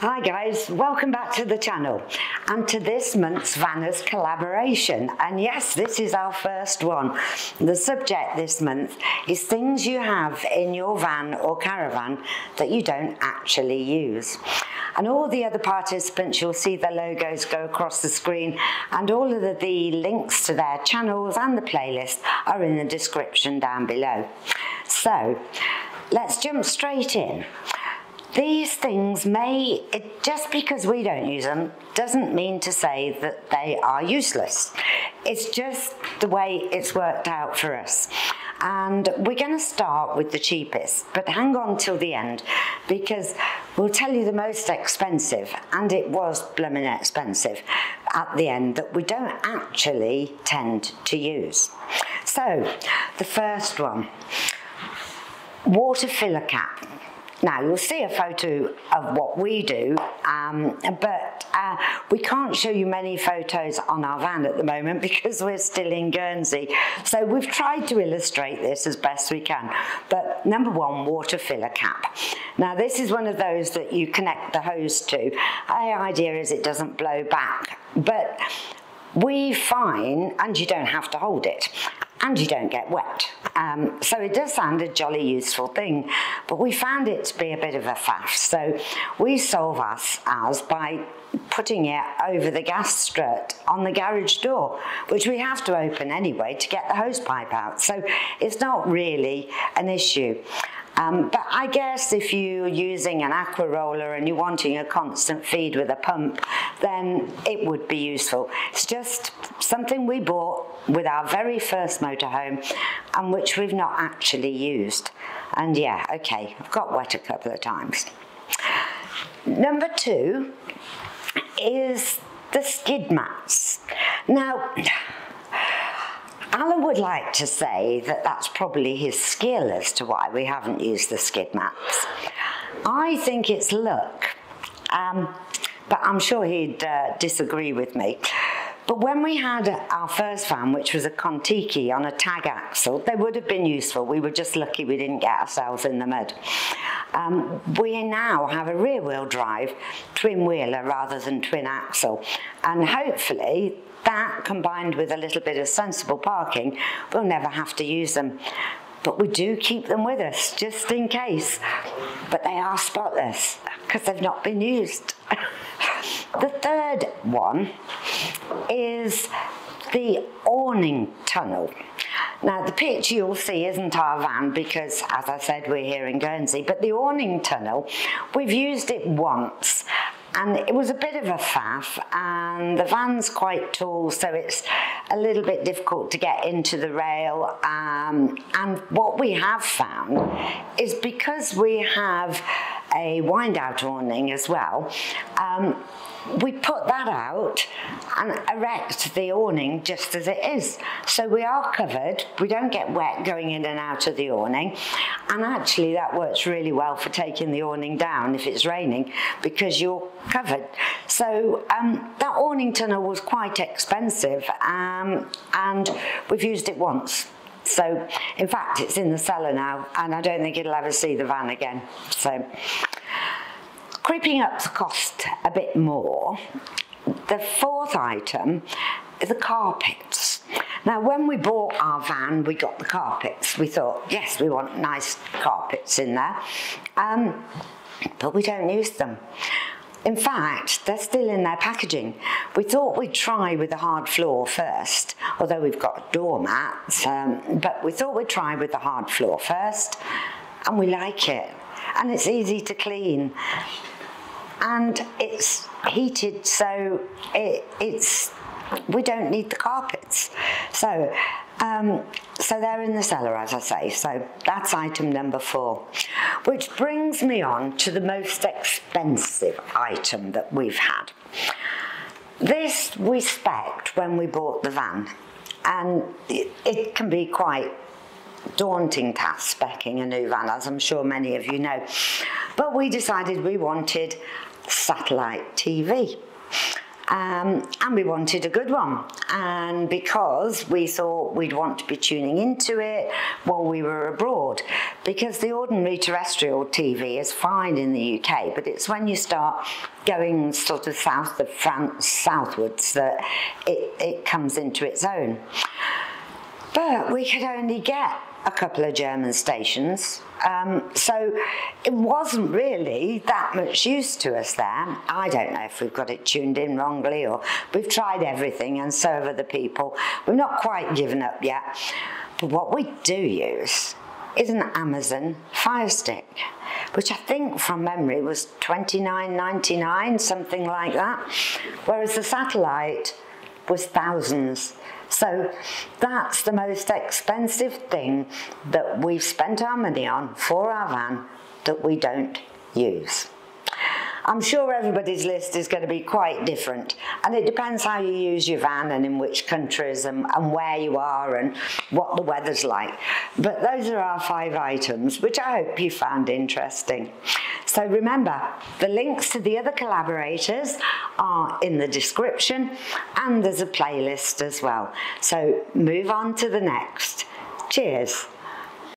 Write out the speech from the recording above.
Hi guys, welcome back to the channel and to this month's Vannerscollaboration. And yes, this is our first one. The subject this month is things you have in your van or caravan that you don't actually use. And all the other participants, you'll see the logos go across the screen, and all of the links to their channels and the playlist are in the description down below. So let's jump straight in. These things just because we don't use them doesn't mean to say that they are useless. It's just the way it's worked out for us. And we're going to start with the cheapest, but hang on till the end because we'll tell you the most expensive, and it was blooming expensive at the end, that we don't actually tend to use. So, the first one, water filler cap. Now, you'll see a photo of what we do, but we can't show you many photos on our van at the moment because we're still in Guernsey. So we've tried to illustrate this as best we can. But number one, water filler cap. Now, this is one of those that you connect the hose to. The idea is it doesn't blow back, but we find, and you don't have to hold it, and you don't get wet. So it does sound a jolly useful thing, but we found it to be a bit of a faff. So we solve ours by putting it over the gas strut on the garage door, which we have to open anyway to get the hose pipe out. So it's not really an issue. But I guess if you're using an aqua roller and you're wanting a constant feed with a pump, then it would be useful. It's just something we bought with our very first motorhome and which we've not actually used. And yeah, okay, I've got wet a couple of times. Number two is the skid mats. Now, Alan would like to say that that's probably his skill as to why we haven't used the skid mats. I think it's luck, but I'm sure he'd disagree with me. But when we had our first van, which was a Contiki on a tag axle, they would have been useful. We were just lucky we didn't get ourselves in the mud. We now have a rear-wheel drive twin-wheeler rather than twin axle, and hopefully that, combined with a little bit of sensible parking, we'll never have to use them. But we do keep them with us, just in case. But they are spotless, because they've not been used. The third one is the Awning Tunnel. Now, the picture you'll see isn't our van because, as I said, we're here in Guernsey. But the Awning Tunnel, we've used it once. And it was a bit of a faff, and the van's quite tall, so it's a little bit difficult to get into the rail. And what we have found is because we have a wind-out awning as well, we put that out and erect the awning just as it is. So we are covered, we don't get wet going in and out of the awning, and actually that works really well for taking the awning down if it's raining because you're covered. So that awning tunnel was quite expensive, and we've used it once. So in fact it's in the cellar now, and I don't think it'll ever see the van again. So creeping up the cost a bit more, the fourth item is the carpets. Now, when we bought our van, we got the carpets. We thought, yes, we want nice carpets in there, but we don't use them. In fact, they're still in their packaging. We thought we'd try with the hard floor first, although we've got doormats, but we thought we'd try with the hard floor first, and we like it. And it's easy to clean. And it's heated, so we don't need the carpets. So, so they're in the cellar, as I say. So that's item number 4, which brings me on to the most expensive item that we've had. This we spec'd when we bought the van, and it can be quite daunting task speccing a new van, as I'm sure many of you know. But we decided we wanted satellite TV. And we wanted a good one, and because we thought we'd want to be tuning into it while we were abroad, because the ordinary terrestrial TV is fine in the UK, but it's when you start going sort of south of France, southwards, that it comes into its own. But we could only get a couple of German stations, so it wasn't really that much use to us there. I don't know if we've got it tuned in wrongly, or we've tried everything, and so have other people. We've not quite given up yet. But what we do use is an Amazon Fire Stick, which I think from memory was $29.99, something like that, whereas the satellite was thousands. So that's the most expensive thing that we've spent our money on for our van that we don't use. I'm sure everybody's list is going to be quite different, and it depends how you use your van and in which countries and where you are and what the weather's like. But those are our 5 items, which I hope you found interesting. So remember, the links to the other collaborators are in the description, and there's a playlist as well. So move on to the next. Cheers.